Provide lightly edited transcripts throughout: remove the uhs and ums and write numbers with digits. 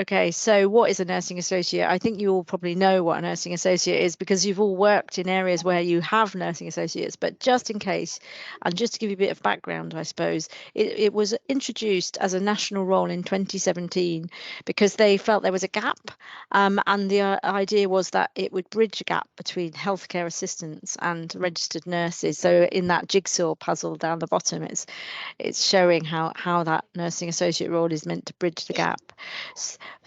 Okay, so what is a nursing associate? I think you all probably know what a nursing associate is because you've all worked in areas where you have nursing associates, but just in case, and just to give you a bit of background, I suppose, it was introduced as a national role in 2017 because they felt there was a gap, and the idea was that it would bridge a gap between healthcare assistants and registered nurses. So in that jigsaw puzzle down the bottom, it's showing how that nursing associate role is meant to bridge the gap.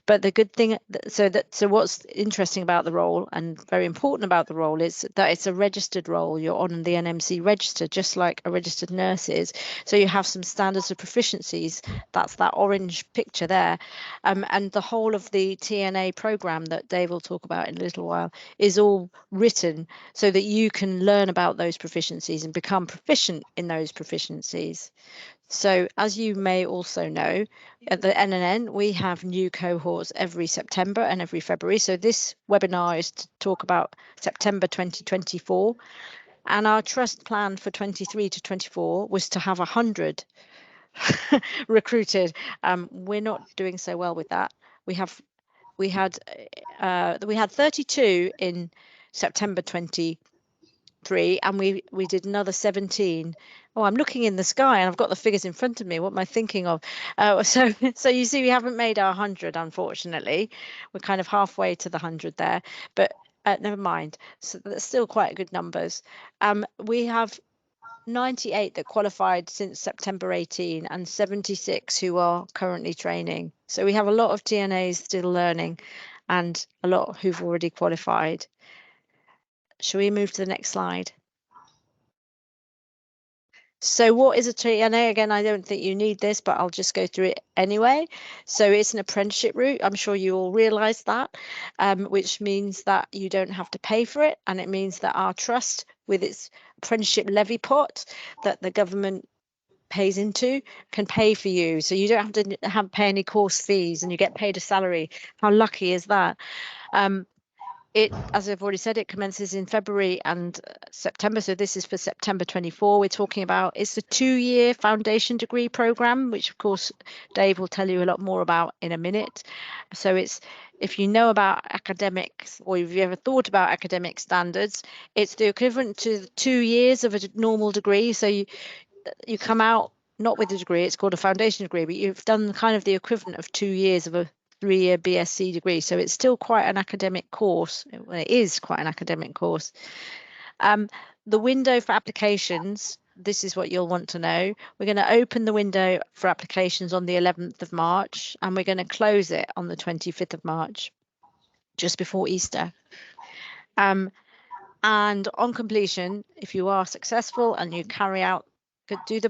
But the good thing, so what's interesting about the role and very important about the role is that it's a registered role. You're on the NMC register, just like a registered nurse is. So you have some standards of proficiencies. That's that orange picture there. And the whole of the TNA program that Dave will talk about in a little while is all written so that you can learn about those proficiencies and become proficient in those proficiencies. So as you may also know, at the NNN, we have new cohorts every September and every February. So this webinar is to talk about September 2024. And our trust plan for 23 to 24 was to have 100 recruited. We're not doing so well with that. We had 32 in September 23, and we did another 17. Oh, I'm looking in the sky and I've got the figures in front of me. What am I thinking of? So you see, we haven't made our 100, unfortunately. We're kind of halfway to the 100 there, but never mind. So that's still quite good numbers. We have 98 that qualified since September 18 and 76 who are currently training. So we have a lot of TNAs still learning and a lot who've already qualified. Shall we move to the next slide? So what is a TNA? Again, I don't think you need this, but I'll just go through it anyway. So it's an apprenticeship route. I'm sure you all realise that, which means that you don't have to pay for it. And it means that our trust, with its apprenticeship levy pot that the government pays into, can pay for you. So you don't have to pay any course fees and you get paid a salary. How lucky is that? It, as I've already said, it commences in February and September. So this is for September 24. We're talking about, it's a 2-year foundation degree program, which of course Dave will tell you a lot more about in a minute. So it's, if you know about academics or if you ever thought about academic standards, it's the equivalent to 2 years of a normal degree. So you come out not with a degree, it's called a foundation degree, but you've done kind of the equivalent of 2 years of a 3-year BSc degree. So it's still quite an academic course. Well, it is quite an academic course. The window for applications, this is what you'll want to know. We're going to open the window for applications on the 11th of March, and we're going to close it on the 25th of March, just before Easter. And on completion, if you are successful and you carry out, do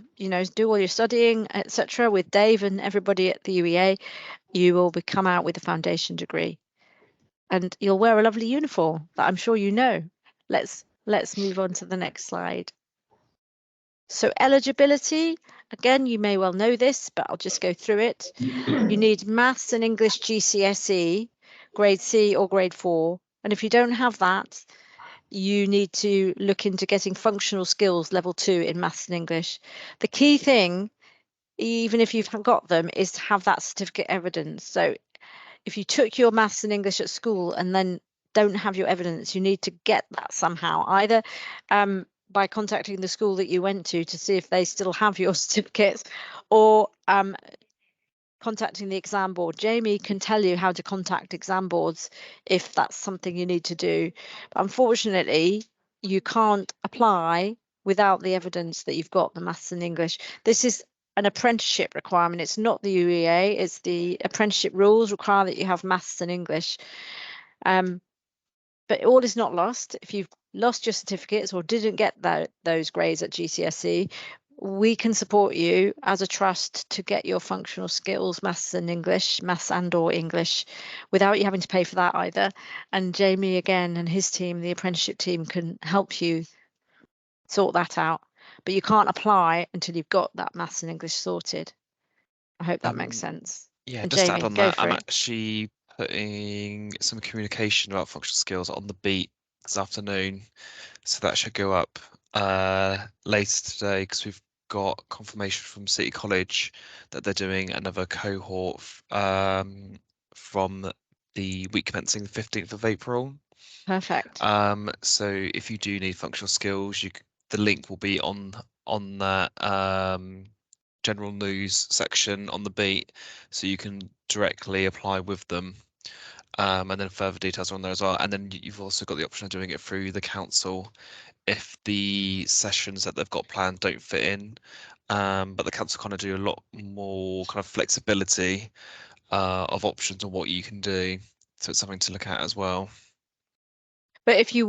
all your studying, etc., with Dave and everybody at the UEA, you will come out with a foundation degree, and you'll wear a lovely uniform that I'm sure you know. Let's move on to the next slide. So eligibility, again, you may well know this, but I'll just go through it. You need maths and English GCSE, grade C or grade 4, and if you don't have that, you need to look into getting functional skills level 2 in maths and English. The key thing, even if you've got them, is to have that certificate evidence. So if you took your maths and English at school and then don't have your evidence, you need to get that somehow, either by contacting the school that you went to see if they still have your certificates, or contacting the exam board. Jamie can tell you how to contact exam boards if that's something you need to do. But unfortunately, you can't apply without the evidence that you've got the maths and English. This is an apprenticeship requirement. It's not the UEA, it's the apprenticeship rules require that you have maths and English. But all is not lost. If you've lost your certificates or didn't get those grades at GCSE, we can support you as a trust to get your functional skills, maths and or English, without you having to pay for that either. And Jamie, again, and his team, the apprenticeship team, can help you sort that out. But you can't apply until you've got that maths and English sorted. I hope that makes sense. Yeah, and just Jamie, to add on go that, for I'm it. actually putting some communication about functional skills on the beat this afternoon. So that should go up later today, because we've got confirmation from City College that they're doing another cohort for from the week commencing the 15th of April. Perfect. So if you do need functional skills, the link will be on that general news section on the Beat, so you can directly apply with them. And then further details are on there as well. And then you've also got the option of doing it through the council if the sessions that they've got planned don't fit in. But the council kind of do a lot more kind of flexibility of options on what you can do. So it's something to look at as well. But if you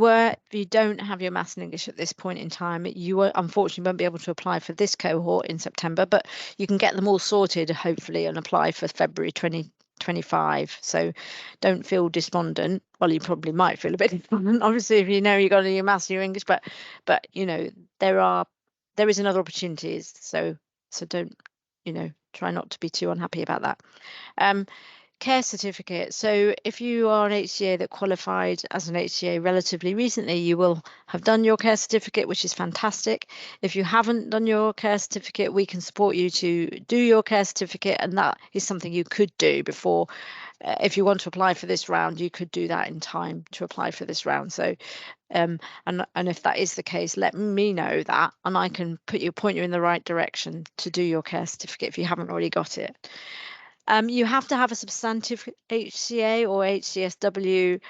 don't have your maths and English at this point in time, you unfortunately won't be able to apply for this cohort in September, but you can get them all sorted, hopefully, and apply for February 2025. So don't feel despondent. Well, you probably might feel a bit despondent, obviously, if you know you've got your maths and your English, but you know, there is another opportunities. So don't, try not to be too unhappy about that. Care certificate. So if you are an HCA that qualified as an HCA relatively recently, you will have done your care certificate, which is fantastic. If you haven't done your care certificate, we can support you to do your care certificate, and that is something you could do before. If you want to apply for this round, you could do that in time to apply for this round. So and if that is the case, let me know that, and I can point you in the right direction to do your care certificate if you haven't already got it. You have to have a substantive HCA or HCSW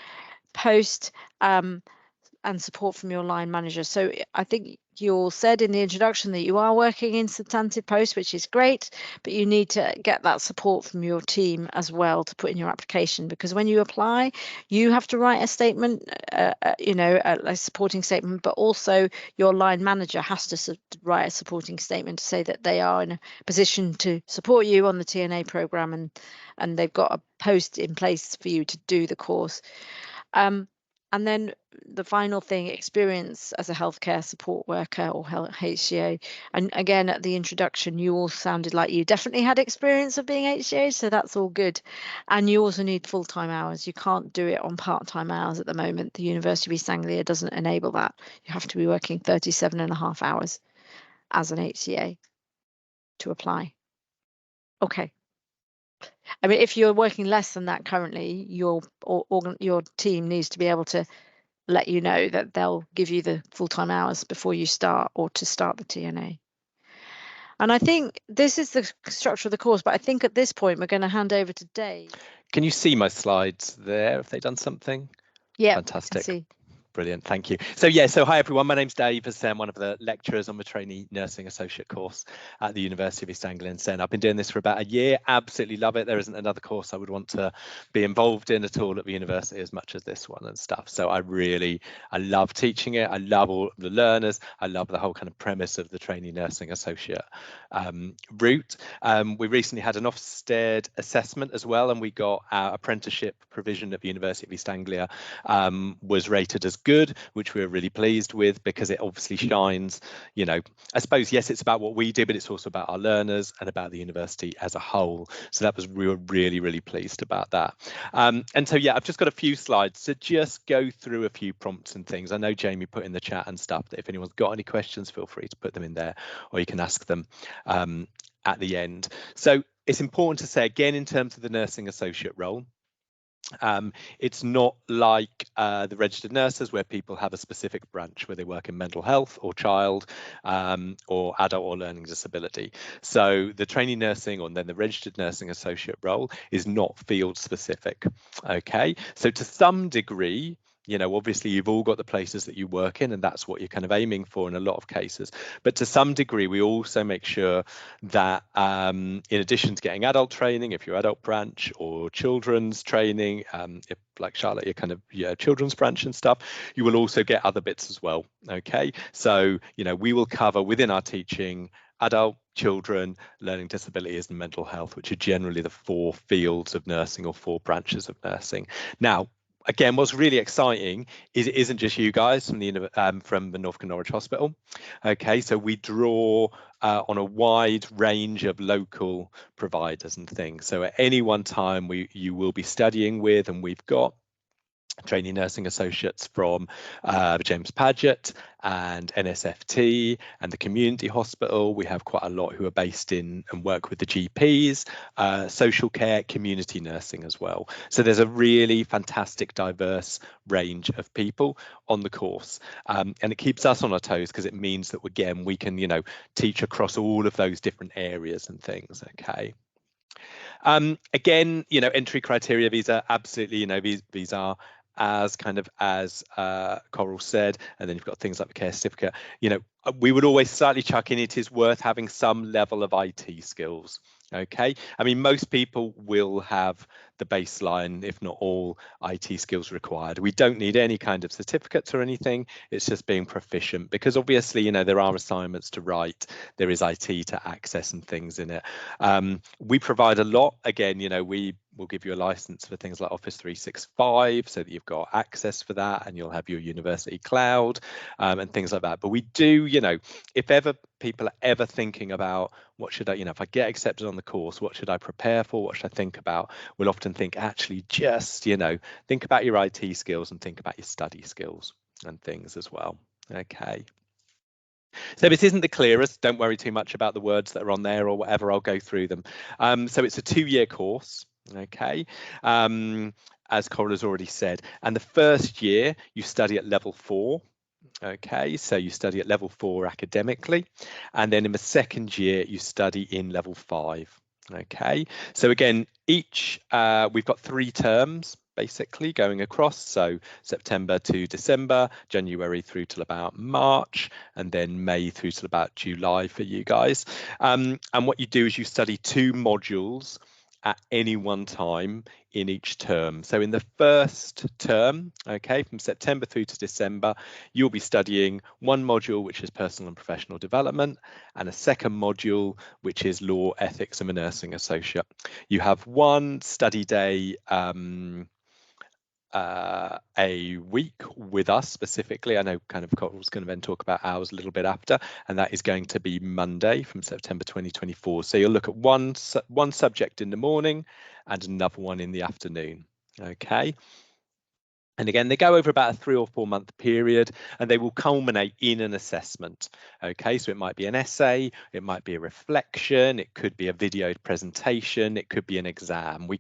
post and support from your line manager. So I think you all said in the introduction that you are working in substantive posts, which is great, but you need to get that support from your team as well to put in your application, because when you apply, you have to write a statement, a supporting statement, but also your line manager has to write a supporting statement to say that they are in a position to support you on the TNA program, and they've got a post in place for you to do the course. And then the final thing, experience as a healthcare support worker or HCA. And again, at the introduction, you all sounded like you definitely had experience of being HCA, so that's all good. And you also need full-time hours. You can't do it on part-time hours at the moment. The University of East Anglia doesn't enable that. You have to be working 37.5 hours as an HCA to apply. Okay. I mean, if you're working less than that currently, your team needs to be able to let you know that they'll give you the full-time hours before you start, or to start the TNA. And I think this is the structure of the course, but I think at this point we're going to hand over to Dave. Can you see my slides there? Have they done something? Yeah, fantastic. see. Brilliant, thank you. So hi everyone, my name's Dave. As I'm one of the lecturers on the trainee nursing associate course at the University of East Anglia in Sen. I've been doing this for about a year, absolutely love it. There isn't another course I would want to be involved in at all at the university as much as this one and stuff. So I love teaching it. I love all the learners. I love the whole kind of premise of the trainee nursing associate route. We recently had an Ofsted assessment as well, and we got our apprenticeship provision at the University of East Anglia was rated as good, which we were really pleased with, because it obviously shines, I suppose, yes, it's about what we do, but it's also about our learners and about the university as a whole. So that was, we were really, really pleased about that. And so, yeah, I've just got a few slides to just go through a few prompts and things. I know Jamie put in the chat and stuff that if anyone's got any questions, feel free to put them in there, or you can ask them at the end. So it's important to say, again, in terms of the nursing associate role, it's not like the registered nurses, where people have a specific branch where they work in mental health or child or adult or learning disability. So the trainee nursing, or then the registered nursing associate role, is not field specific. Okay, so to some degree, obviously you've all got the places that you work in, and that's what you're kind of aiming for in a lot of cases. But to some degree, we also make sure that in addition to getting adult training, if you're adult branch, or children's training, if like Charlotte, you're kind of children's branch and stuff, you will also get other bits as well. Okay, so we will cover within our teaching adult, children, learning disabilities, and mental health, which are generally the 4 fields of nursing, or 4 branches of nursing. Now, again, what's really exciting is it isn't just you guys from the Norfolk and Norwich Hospital. Okay, so we draw on a wide range of local providers and things. So at any one time, you will be studying with, and we've got trainee nursing associates from James Paget and NSFT and the community hospital. We have quite a lot who are based in and work with the GPs, social care, community nursing as well. So there's a really fantastic, diverse range of people on the course, and it keeps us on our toes because it means that again we can, teach across all of those different areas and things. Okay. Again, entry criteria, these are absolutely, these are as Coral said, and then you've got things like the care certificate. We would always slightly chuck in, it is worth having some level of IT skills. Okay, I mean, most people will have the baseline, if not all, IT skills required. We don't need any kind of certificates or anything. It's just being proficient, because obviously, there are assignments to write, there is IT to access and things in it. We provide a lot. Again, we will give you a license for things like Office 365 so that you've got access for that, and you'll have your university cloud and things like that. But we do, if ever people are ever thinking about what should I, if I get accepted on the course, what should I prepare for? What should I think about? We'll often think, actually, just, think about your IT skills and think about your study skills and things as well. Okay. So this isn't the clearest, don't worry too much about the words that are on there or whatever, I'll go through them. So it's a 2-year course, okay, as Coral has already said. And the first year you study at level 4. Okay, so you study at level 4 academically, and then in the second year you study in level 5. Okay, so again, each we've got 3 terms basically going across, so September to December, January through till about March, and then May through till about July for you guys. And what you do is you study 2 modules at any one time in each term. So in the first term, okay, from September through to December, you'll be studying 1 module, which is personal and professional development, and a second module, which is law, ethics, and a nursing associate. You have 1 study day a week with us specifically. I know Coral's going to then talk about ours a little bit after, and that is going to be Monday from September 2024. So you'll look at one subject in the morning and another one in the afternoon. Okay. And again, they go over about a 3 or 4 month period, and they will culminate in an assessment. Okay, so it might be an essay, it might be a reflection, it could be a video presentation, it could be an exam. We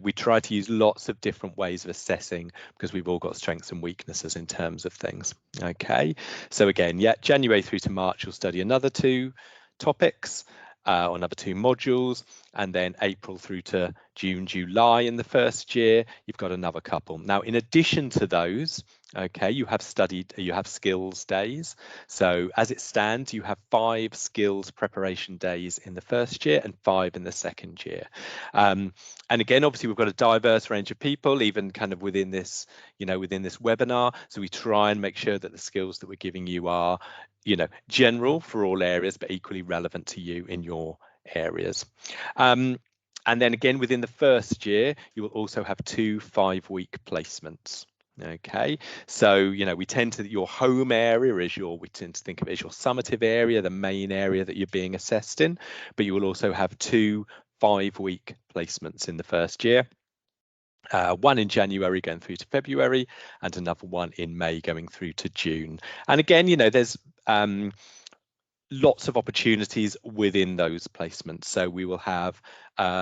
we try to use lots of different ways of assessing, because we've all got strengths and weaknesses in terms of things. Okay, so again, January through to March, you'll study another 2 topics, or another 2 modules, and then April through to June, July in the first year, you've got another couple. Now, in addition to those, okay, you have skills days. So as it stands, you have 5 skills preparation days in the first year and 5 in the second year. And again, obviously, we've got a diverse range of people, even within this, within this webinar. So we try and make sure that the skills that we're giving you are, general for all areas, but equally relevant to you in your areas. And then again, within the first year, you will also have 2 5-week placements. Okay, so we tend to, your home area is we tend to think of it as your summative area, the main area that you're being assessed in, but you will also have 2 5-week placements in the first year. 1 in January going through to February, and another one in May going through to June. And again, there's lots of opportunities within those placements. So we will have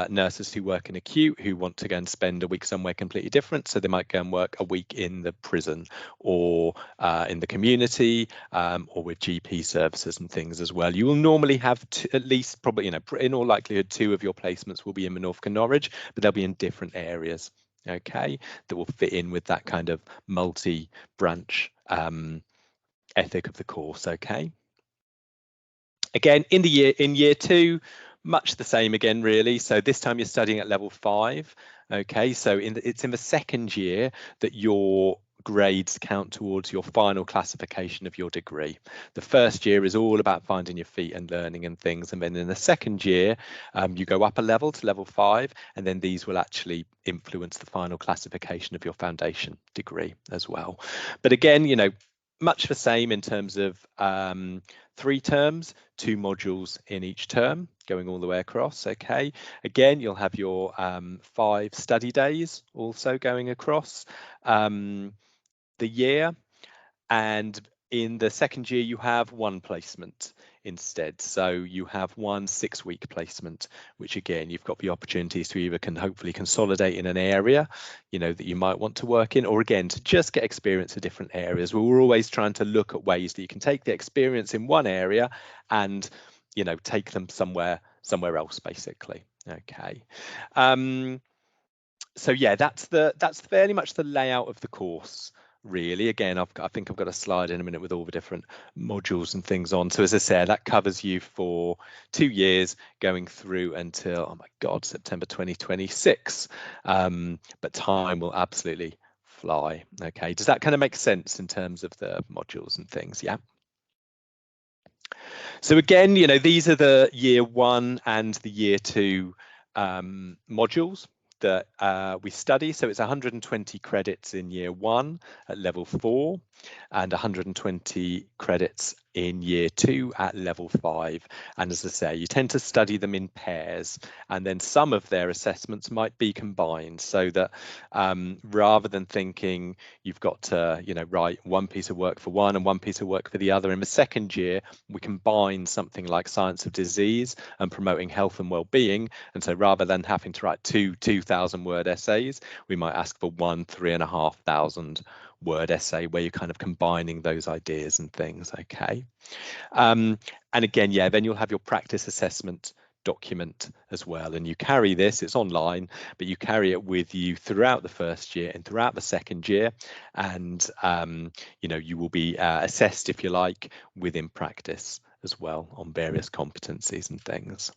nurses who work in acute who want to go and spend a week somewhere completely different. So they might go and work a week in the prison, or in the community, or with GP services and things as well. You will normally have at least, probably, in all likelihood, 2 of your placements will be in Norfolk and Norwich, but they'll be in different areas. Okay, that will fit in with that kind of multi-branch ethic of the course. Okay. Again, in year 2, much the same again, really. So this time you're studying at level 5. Okay, so it's in the second year that your grades count towards your final classification of your degree. The first year is all about finding your feet and learning and things, and then in the second year you go up a level to level 5, and then these will actually influence the final classification of your foundation degree as well. But again, much the same in terms of 3 terms, 2 modules in each term. going all the way across. Okay, again, you'll have your 5 study days also going across the year, and in the second year you have 1 placement instead. So you have 1 6-week placement, which again, you've got the opportunities to either can hopefully consolidate in an area, you know, that you might want to work in, or again, to just get experience of different areas. We're always trying to look at ways that you can take the experience in one area and, you know, take them somewhere else, basically. Okay. So yeah, that's fairly much the layout of the course, really. Again, I think I've got a slide in a minute with all the different modules and things on. So as I said, that covers you for 2 years, going through until, oh my God, September 2026. But time will absolutely fly. Okay, does that kind of make sense in terms of the modules and things? Yeah. So again, you know, these are the year 1 and the year 2 modules that we study. So it's 120 credits in year 1 at level 4 and 120 credits in year 2 at level 5. And as I say, you tend to study them in pairs, and then some of their assessments might be combined, so that rather than thinking you've got to, you know, write one piece of work for one and one piece of work for the other, in the second year we combine something like science of disease and promoting health and well-being. And so rather than having to write 2,000 word essays, we might ask for 1 3,500 word essay, where you're kind of combining those ideas and things. Okay. And again, yeah, then you'll have your practice assessment document as well, and you carry this, it's online, but you carry it with you throughout the first year and throughout the second year, and you know, you will be assessed, if you like, within practice as well on various competencies and things.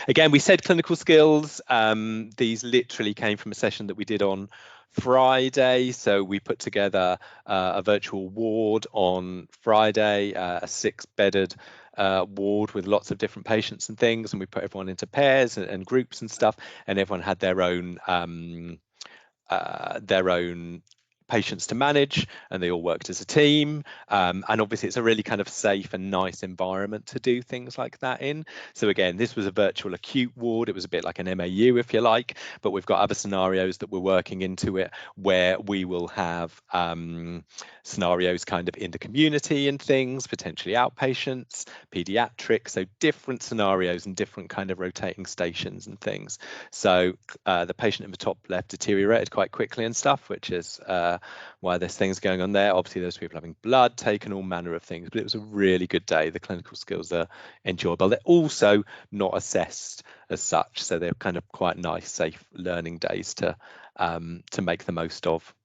Again, we said clinical skills. These literally came from a session that we did on Friday. So we put together a virtual ward on Friday, a 6-bedded ward with lots of different patients and things, and we put everyone into pairs and groups and stuff, and everyone had their own patients to manage, and they all worked as a team, and obviously it's a really kind of safe and nice environment to do things like that in. So again, this was a virtual acute ward. It was a bit like an MAU, if you like, but we've got other scenarios that we're working into it, where we will have scenarios kind of in the community and things, potentially outpatients, pediatrics, so different scenarios and different kind of rotating stations and things. So the patient in the top left deteriorated quite quickly and stuff, which is why there's things going on there. Obviously, there's people having blood taken, all manner of things, but it was a really good day. The clinical skills are enjoyable. They're also not assessed as such, so they're kind of quite nice, safe learning days to make the most of.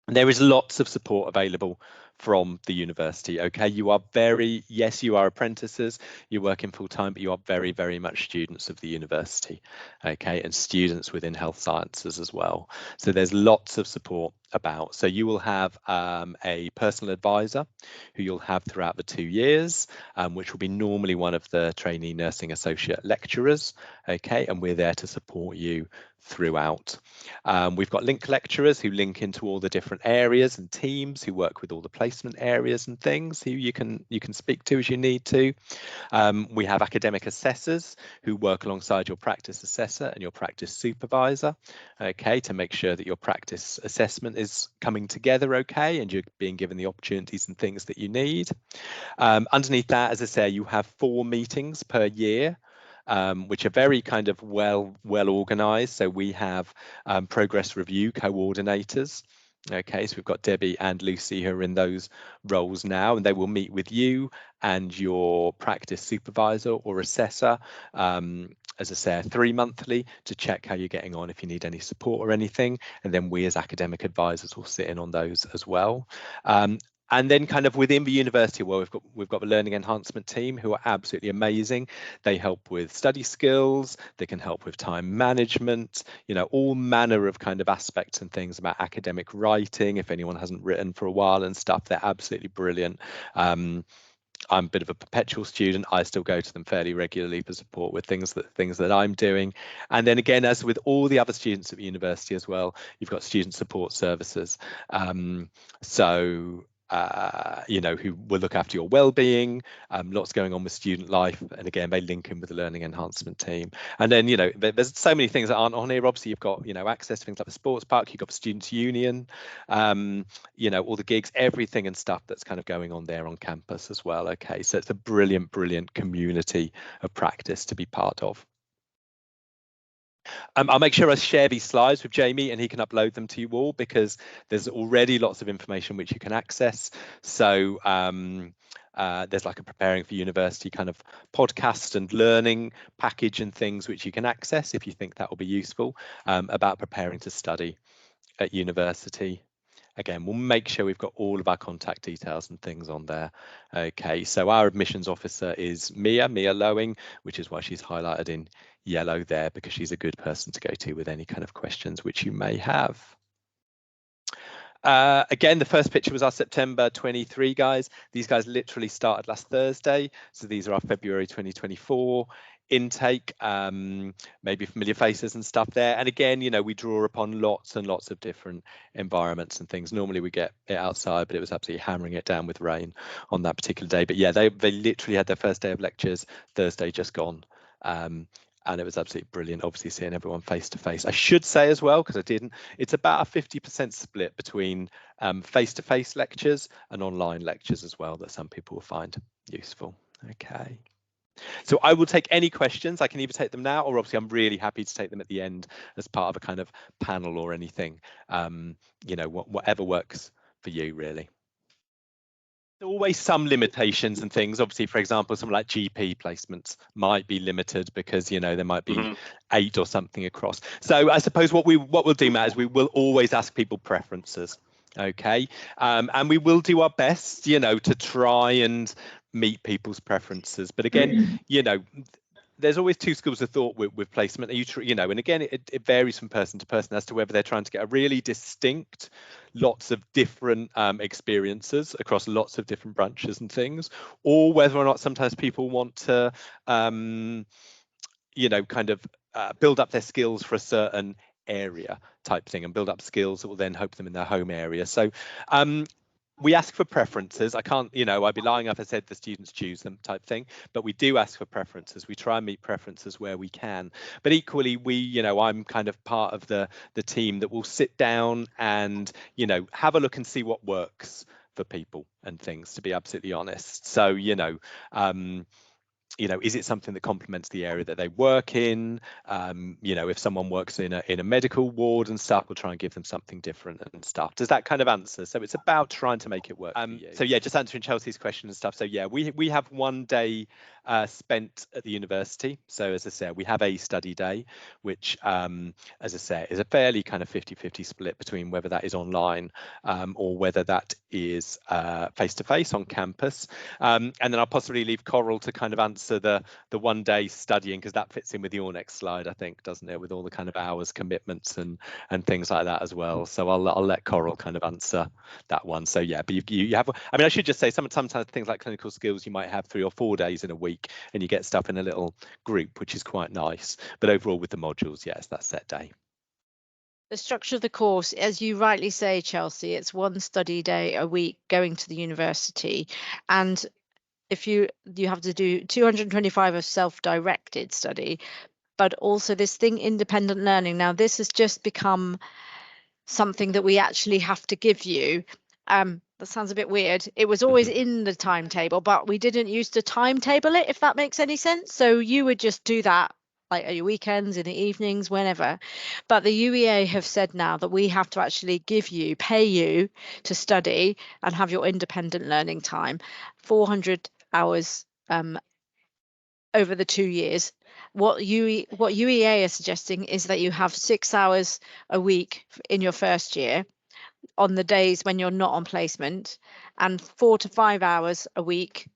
And there is lots of support available from the university. Okay, you are yes, you are apprentices, you're working full time, but you are very, very much students of the university. Okay, and students within health sciences as well. So there's lots of support about. So you will have a personal advisor who you'll have throughout the 2 years, which will be normally one of the trainee nursing associate lecturers. Okay, and we're there to support you throughout. We've got link lecturers who link into all the different areas and teams, who work with all the placement areas and things, who you can speak to as you need to. We have academic assessors who work alongside your practice assessor and your practice supervisor, okay, to make sure that your practice assessment is coming together okay and you're being given the opportunities and things that you need. Underneath that, as I say, you have 4 meetings per year, which are very kind of well organized. So we have progress review coordinators. Okay, so we've got Debbie and Lucy who are in those roles now, and they will meet with you and your practice supervisor or assessor, as I say, 3 monthly, to check how you're getting on, if you need any support or anything. And then we as academic advisors will sit in on those as well. And then kind of within the university, well, we've got the learning enhancement team who are absolutely amazing. They help with study skills, they can help with time management, you know, all manner of kind of aspects and things about academic writing. If anyone hasn't written for a while and stuff, they're absolutely brilliant. I'm a bit of a perpetual student. I still go to them fairly regularly for support with things that I'm doing. And then again, as with all the other students at the university as well, you've got student support services. So who will look after your well-being. Lots going on with student life, and again, they link in with the learning enhancement team. And then, there's so many things that aren't on here. Obviously, you've got, access to things like the sports park, you've got the students' union, all the gigs, everything and stuff that's kind of going on there on campus as well. Okay, so it's a brilliant, brilliant community of practice to be part of. I'll make sure I share these slides with Jamie and he can upload them to you all, because there's already lots of information which you can access. So there's like a Preparing for University kind of podcast and learning package and things which you can access if you think that will be useful about preparing to study at university. Again, we'll make sure we've got all of our contact details and things on there. Okay, so our admissions officer is Mia Lowing, which is why she's highlighted in yellow there, because she's a good person to go to with any kind of questions which you may have. Again, the first picture was our September 23 guys. These guys literally started last Thursday. So these are our February 2024 intake, maybe familiar faces and stuff there. And again, we draw upon lots and lots of different environments and things. Normally we get it outside, but it was absolutely hammering it down with rain on that particular day. But yeah, they literally had their first day of lectures Thursday just gone. And it was absolutely brilliant, obviously, seeing everyone face to face. I should say as well, because I didn't, it's about a 50% split between face-to-face lectures and online lectures as well, that some people will find useful. Okay. So I will take any questions. I can either take them now, or obviously I'm really happy to take them at the end as part of a kind of panel or anything, whatever works for you, really. There's always some limitations and things. Obviously, for example, something like GP placements might be limited because there might be 8 or something across. So I suppose what we'll do, Matt, is we will always ask people preferences. Okay, and we will do our best, to try and meet people's preferences. But again, there's always two schools of thought with placement. And again, it varies from person to person as to whether they're trying to get a really distinct, lots of different experiences across lots of different branches and things, or whether or not sometimes people want to, build up their skills for a certain area type thing, and build up skills that will then help them in their home area. So we ask for preferences. I can't, I'd be lying if I said the students choose them type thing, but we do ask for preferences. We try and meet preferences where we can. But equally, I'm kind of part of the team that will sit down and, have a look and see what works for people and things, to be absolutely honest. So, is it something that complements the area that they work in? If someone works in a medical ward and stuff, we'll try and give them something different and stuff. Does that kind of answer? So it's about trying to make it work. So yeah, just answering Chelsea's question and stuff. So yeah, we have one day spent at the university. So as I said, we have a study day, which, as I say, is a fairly kind of 50-50 split between whether that is online or whether that is face-to-face on campus. And then I'll possibly leave Coral to kind of answer the one day studying, because that fits in with your next slide, I think, doesn't it, with all the kind of hours commitments and things like that as well. So I'll let Coral kind of answer that one. So yeah, but you have, I mean, I should just say sometimes things like clinical skills, you might have 3 or 4 days in a week and you get stuff in a little group, which is quite nice. But overall with the modules, yes, that set day. The structure of the course, as you rightly say, Chelsea, it's one study day a week going to the university. And if you have to do 225 of self-directed study, but also this thing, independent learning. Now, this has just become something that we actually have to give you. That sounds a bit weird. It was always in the timetable, but we didn't used to timetable it, if that makes any sense. So you would just do that like at your weekends, in the evenings, whenever. But the UEA have said now that we have to actually pay you to study and have your independent learning time, 400 hours over the 2 years. What UEA are suggesting is that you have 6 hours a week in your first year on the days when you're not on placement, and 4 to 5 hours a week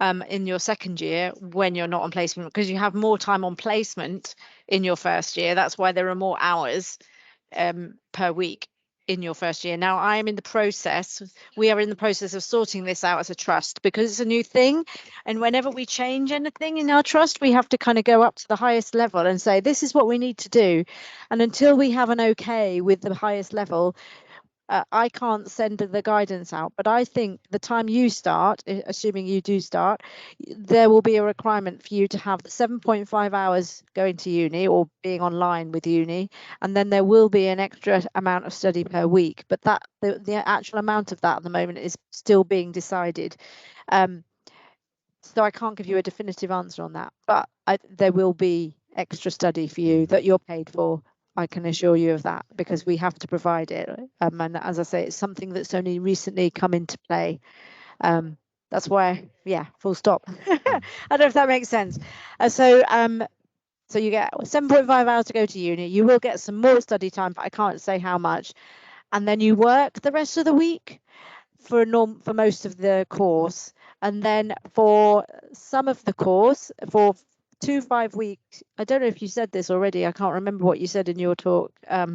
in your second year when you're not on placement, because you have more time on placement in your first year. That's why there are more hours per week in your first year. Now, we are in the process of sorting this out as a trust, because it's a new thing. And whenever we change anything in our trust, we have to kind of go up to the highest level and say, this is what we need to do. And until we have an okay with the highest level, I can't send the guidance out, but I think the time you start, assuming you do start, there will be a requirement for you to have the 7.5 hours going to uni or being online with uni, and then there will be an extra amount of study per week, but that the actual amount of that at the moment is still being decided. So I can't give you a definitive answer on that, but there will be extra study for you that you're paid for. I can assure you of that, because we have to provide it. And as I say, it's something that's only recently come into play. That's why, yeah, full stop. I don't know if that makes sense. So you get 7.5 hours to go to uni. You will get some more study time, but I can't say how much. And then you work the rest of the week for most of the course, and then for some of the course, for 5 weeks. I don't know if you said this already. I can't remember what you said in your talk. I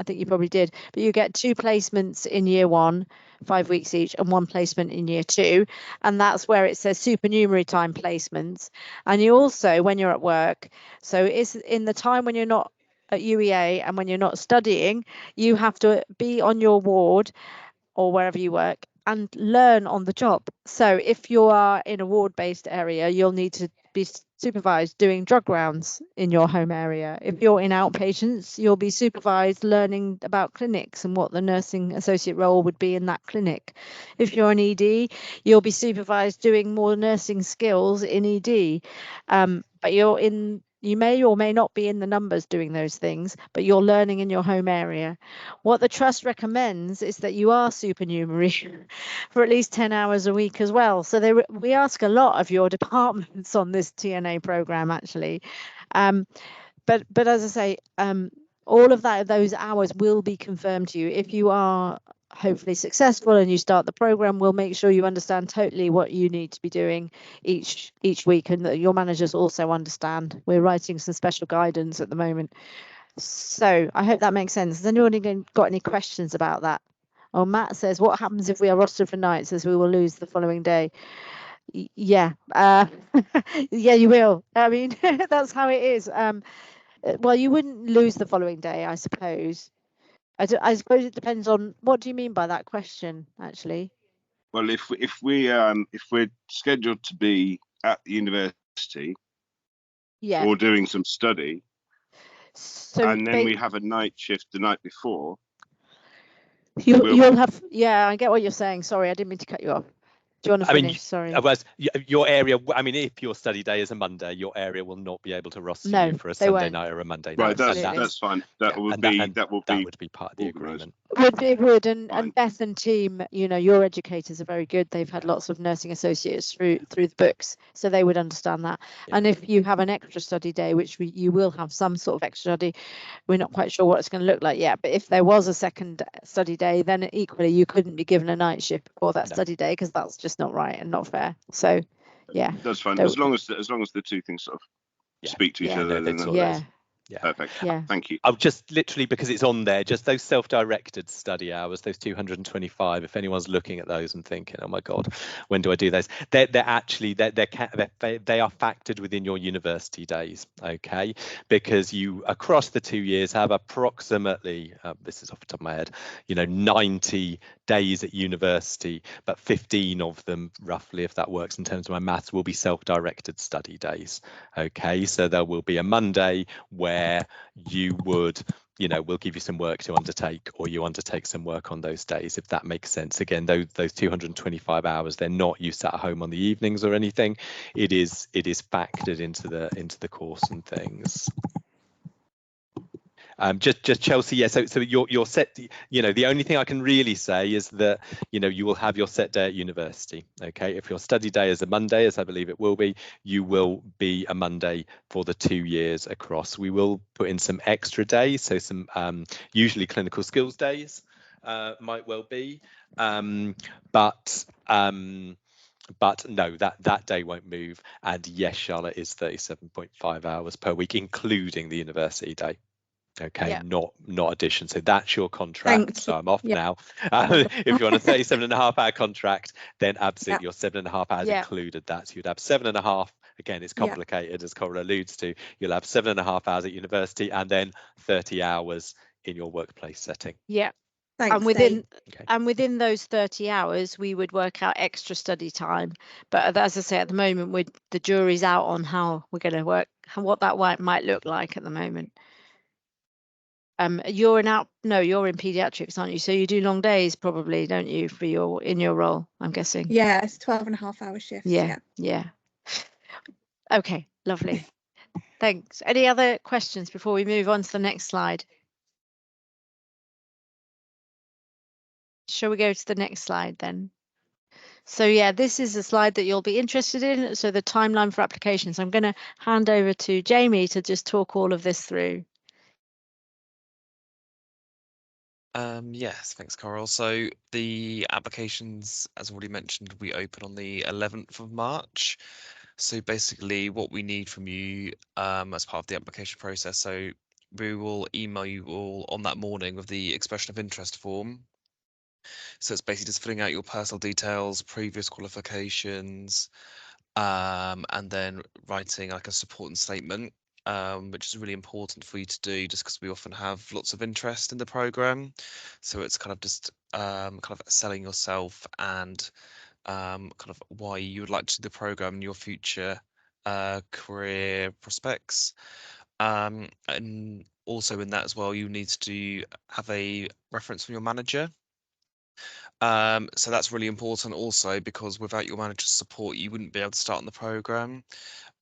think you probably did, but you get 2 placements in year 1, 5 weeks each, and 1 placement in year 2, and that's where it says supernumerary time placements. And you also, when you're at work, so it's in the time when you're not at UEA and when you're not studying, you have to be on your ward or wherever you work and learn on the job. So if you are in a ward-based area, you'll need to be supervised doing drug rounds in your home area. If you're in outpatients, you'll be supervised learning about clinics and what the nursing associate role would be in that clinic. If you're an ED, you'll be supervised doing more nursing skills in ED. But you may or may not be in the numbers doing those things, but you're learning in your home area. What the trust recommends is that you are supernumerary for at least 10 hours a week as well. So we ask a lot of your departments on this TNA program, actually. But as I say, all of those hours will be confirmed to you. If you are hopefully successful and you start the program, we'll make sure you understand totally what you need to be doing each week, and that your managers also understand. We're writing some special guidance at the moment. So I hope that makes sense. Has anyone got any questions about that? Oh, Matt says, what happens if we are rostered for nights, as we will lose the following day? Yeah, yeah, you will. I mean, that's how it is. Well, you wouldn't lose the following day, I suppose. I suppose it depends on, what do you mean by that question, actually? Well, if we're scheduled to be at the university, Yeah. or doing some study, So and then we have a night shift the night before, you'll have, yeah, I get what you're saying. Sorry, I didn't mean to cut you off. Do you want to finish? Sorry. Your area, I mean, if your study day is a Monday, your area will not be able to roster you for a Sunday night or a Monday night. Right, that's fine. That would be part of the agreement. It would, and Beth and team, your educators are very good. They've had lots of nursing associates through the books, so they would understand that. Yeah. And if you have an extra study day, which you will have some sort of extra study, we're not quite sure what it's going to look like yet, but if there was a second study day, then equally you couldn't be given a night shift before that study day, because that's just not right and not fair. So yeah, that's fine. As long as the two things sort of speak to each other, then that's perfect. Yeah, thank you. I'll just literally, because it's on there, just those self-directed study hours, those 225. If anyone's looking at those and thinking, oh my god, when do I do those? They are factored within your university days, okay? Because you across the 2 years have approximately, this is off the top of my head, 90 days at university, but 15 of them, roughly, if that works in terms of my maths, will be self-directed study days. Okay, so there will be a Monday where you would, we'll give you some work to undertake, or you undertake some work on those days, if that makes sense. Again, those 225 hours, they're not you sat at home on the evenings or anything. It is factored into the course and things. Just Chelsea, yeah. So your set, the only thing I can really say is that you will have your set day at university. Okay, if your study day is a Monday, as I believe it will be, you will be a Monday for the 2 years across. We will put in some extra days, so some usually clinical skills days might well be, but no, that day won't move. And yes, Charlotte, is 37.5 hours per week, including the university day. Okay, not addition. So that's your contract. So I'm off now. If you're on a 37.5 hour contract, then absolutely your 7.5 hours included that. So you'd have 7.5. Again, it's complicated, as Cora alludes to. You'll have 7.5 hours at university and then 30 hours in your workplace setting. Yeah. And within those 30 hours, we would work out extra study time. But as I say, at the moment, the jury's out on how we're going to work, what that might look like at the moment. You're in pediatrics, aren't you? So you do long days probably, don't you, in your role, I'm guessing? Yeah, it's 12.5-hour shifts. Yeah. Okay, lovely. Thanks. Any other questions before we move on to the next slide? Shall we go to the next slide then? So yeah, this is a slide that you'll be interested in. So the timeline for applications. I'm going to hand over to Jamie to just talk all of this through. Yes, thanks, Coral. So the applications, as already mentioned, we open on the 11th of March. So basically what we need from you as part of the application process, so we will email you all on that morning with the expression of interest form. So it's basically just filling out your personal details, previous qualifications, and then writing like a supporting statement, which is really important for you to do just because we often have lots of interest in the program. So it's kind of just kind of selling yourself and kind of why you would like to do the program and your future career prospects. And also in that as well, you need to have a reference from your manager. So that's really important also because without your manager's support, you wouldn't be able to start on the program,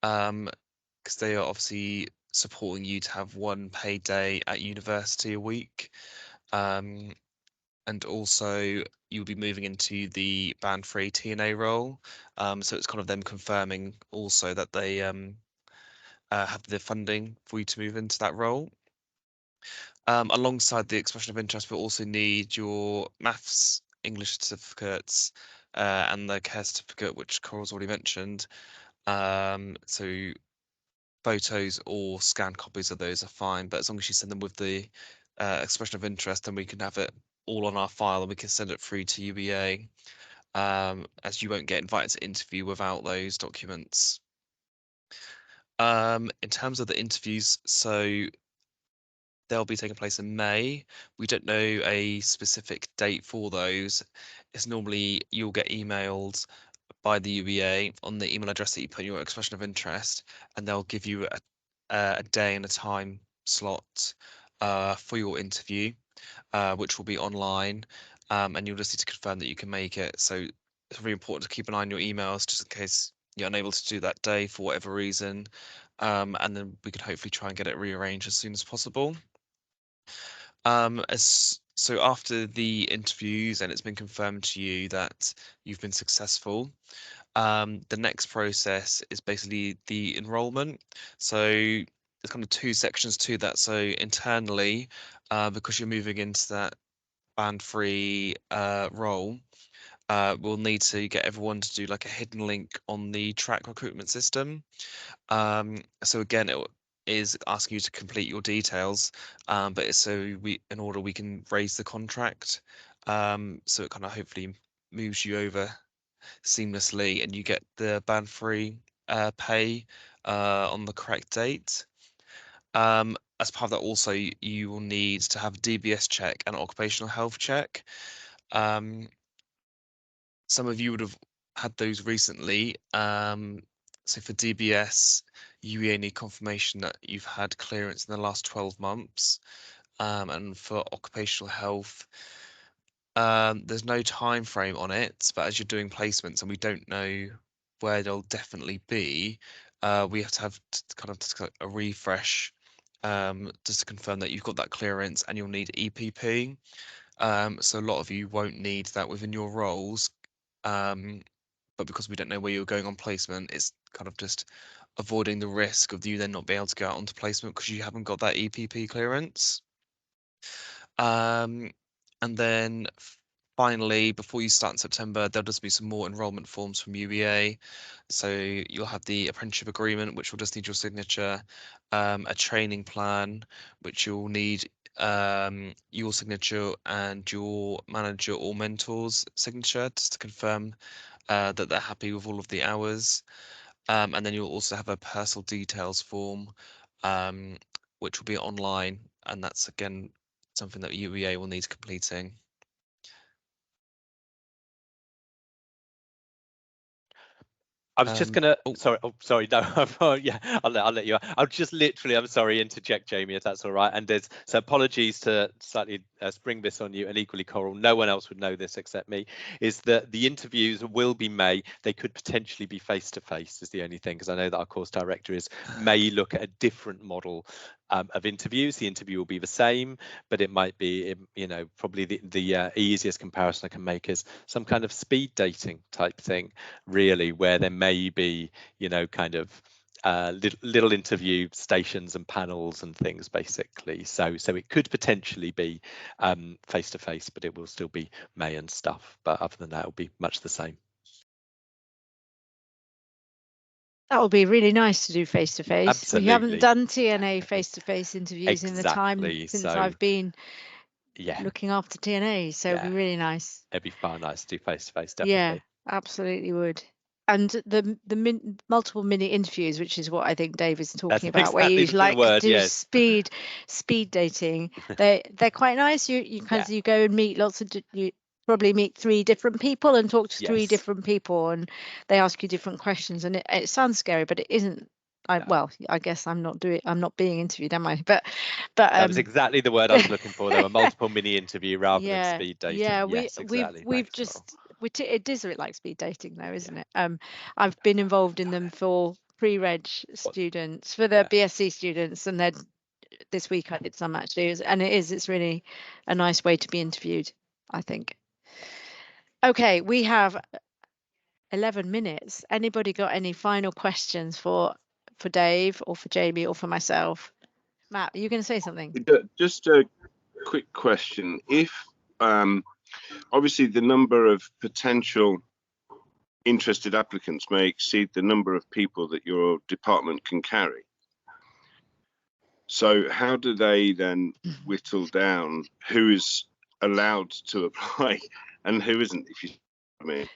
because they are obviously supporting you to have one paid day at university a week. And also you'll be moving into the band 3 TNA role. So it's kind of them confirming also that they have the funding for you to move into that role. Alongside the expression of interest, we'll also need your maths, English certificates, and the care certificate, which Coral's already mentioned. So photos or scanned copies of those are fine, but as long as you send them with the expression of interest, then we can have it all on our file and we can send it through to UEA, as you won't get invited to interview without those documents. In terms of the interviews, so they'll be taking place in May. We don't know a specific date for those. It's normally you'll get emailed by the UEA on the email address that you put in your expression of interest, and they'll give you a day and a time slot for your interview, which will be online, and you'll just need to confirm that you can make it. So it's really important to keep an eye on your emails just in case you're unable to do that day for whatever reason, and then we can hopefully try and get it rearranged as soon as possible. So after the interviews and it's been confirmed to you that you've been successful, the next process is basically the enrollment. So there's kind of two sections to that. So internally, because you're moving into that band 3 role, we'll need to get everyone to do like a hidden link on the track recruitment system. So again, it is asking you to complete your details, but it's so in order we can raise the contract. So it kind of hopefully moves you over seamlessly and you get the band 3 pay on the correct date. As part of that also, you will need to have a DBS check and occupational health check. Some of you would have had those recently. So for DBS, you need confirmation that you've had clearance in the last 12 months. And for occupational health, there's no time frame on it, but as you're doing placements and we don't know where they'll definitely be, we have to have kind of a refresh, just to confirm that you've got that clearance, and you'll need EPP. So a lot of you won't need that within your roles, but because we don't know where you're going on placement, it's kind of just avoiding the risk of you then not being able to go out onto placement because you haven't got that EPP clearance. And then finally, before you start in September, there'll just be some more enrolment forms from UEA. So you'll have the apprenticeship agreement, which will just need your signature, a training plan, which you'll need your signature and your manager or mentor's signature just to confirm that they're happy with all of the hours. And then you'll also have a personal details form, which will be online, and that's again something that UEA will need completing. I was just gonna. Sorry. No, yeah, I'll let you. I'll just literally. I'm sorry, interject, Jamie, if that's all right. And so apologies to slightly spring this on you, and equally, Coral. No one else would know this except me. Is that the interviews will be May? They could potentially be face to face. Is the only thing, because I know that our course director may look at a different model of interviews. The interview will be the same, but it might be, probably the easiest comparison I can make is some kind of speed dating type thing, really, where there may be, kind of little interview stations and panels and things, basically. So it could potentially be face to face, but it will still be May and stuff. But other than that, it'll be much the same. That would be really nice to do face to face. Absolutely. We haven't done TNA face to face interviews in the time since I've been looking after TNA, so it'd be really nice. It'd be far nice to do face to face, definitely. Yeah, absolutely would. And the multiple mini interviews, which is what I think Dave is talking about, exactly, where you like do yes. speed dating. They're quite nice. You go and meet you probably meet 3 different people and talk to 3 different people, and they ask you different questions, and it sounds scary, but it isn't. Well, I guess I'm not being interviewed, am I? But that was exactly the word I was looking for. There were multiple mini interview rather than speed dating. Yeah, yes, exactly. we've just it is a bit like speed dating though, isn't it? I've been involved in them for pre-reg students, for the BSc students, and then this week I did some actually, and it's really a nice way to be interviewed, I think. Okay, we have 11 minutes. Anybody got any final questions for Dave or for Jamie or for myself? Matt, are you going to say something? Just a quick question. If obviously the number of potential interested applicants may exceed the number of people that your department can carry, so how do they then whittle down who is allowed to apply and who isn't, if you know what I mean?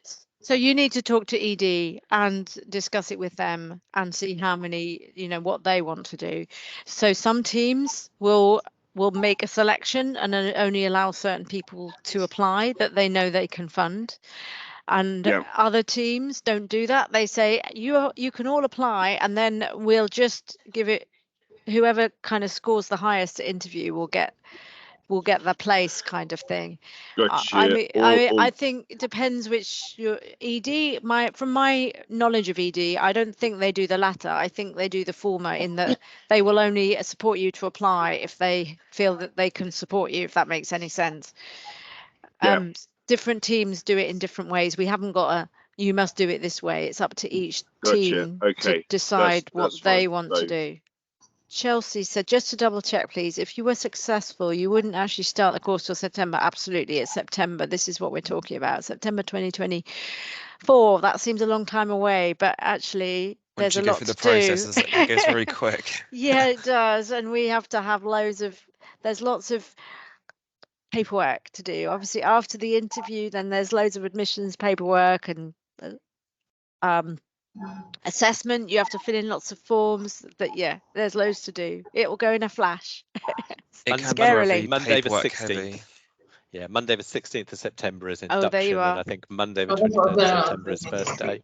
So you need to talk to ED and discuss it with them and see how many, what they want to do. So some teams will make a selection and only allow certain people to apply that they know they can fund. And other teams don't do that. They say you can all apply, and then we'll just give it, whoever kind of scores the highest interview will get the place, kind of thing. Gotcha. I think it depends which your ED. From my knowledge of ED, I don't think they do the latter. I think they do the former, in that they will only support you to apply if they feel that they can support you, if that makes any sense. Different teams do it in different ways. We haven't got you must do it this way. It's up to each team to decide what they want to do. Chelsea said, just to double check, please, if you were successful, you wouldn't actually start the course till September. Absolutely, it's September. This is what we're talking about, September 2024. That seems a long time away, but actually there's a lot to do. Process, it goes very quick. Yeah, it does, and we have to have there's lots of paperwork to do. Obviously, after the interview, then there's loads of admissions paperwork and assessment. You have to fill in lots of forms. But there's loads to do. It will go in a flash. Scarily. Monday the 16th. Heavy. Yeah, Monday the 16th of September is induction. There you are. And I think Monday the 23rd of September is first day.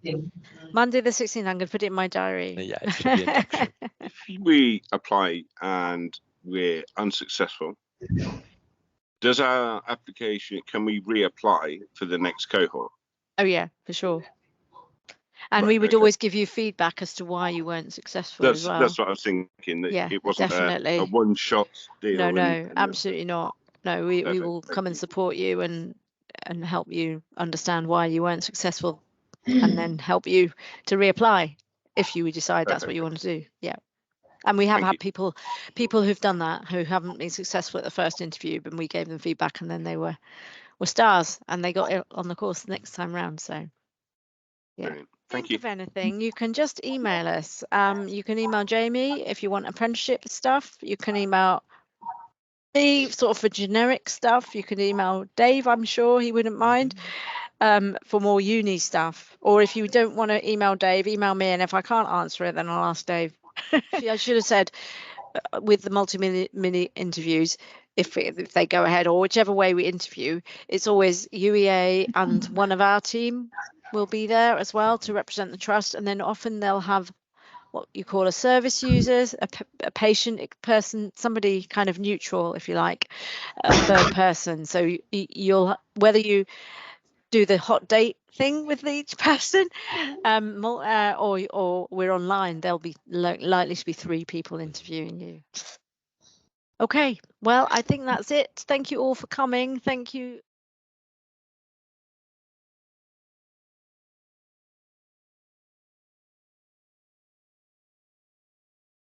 Monday the 16th, I'm going to put it in my diary. Yeah, it should be induction. If we apply and we're unsuccessful, does our application, can we reapply for the next cohort? Oh yeah, for sure. And we would always give you feedback as to why you weren't successful as well. That's what I was thinking, that it wasn't a one-shot deal. No, absolutely not. No, we will come and support you and help you understand why you weren't successful, and then help you to reapply if you decide that's what you want to do. Yeah. And we have had people who've done that, who haven't been successful at the first interview, but we gave them feedback, and then they were stars, and they got on the course the next time round. So yeah. Brilliant. Thank you. If anything, you can just email us. You can email Jamie if you want apprenticeship stuff. You can email me sort of for generic stuff. You can email Dave, I'm sure he wouldn't mind, for more uni stuff. Or if you don't want to email Dave, email me, and if I can't answer it, then I'll ask Dave. I should have said with the multi-mini interviews, if they go ahead, or whichever way we interview, it's always UEA and one of our team will be there as well to represent the trust, and then often they'll have what you call a service user, a patient person, somebody kind of neutral, if you like, a third person. So you'll, whether you do the hot date thing with each person, or we're online, there'll be likely to be 3 people interviewing you. Okay, well, I think that's it. Thank you all for coming. Thank you.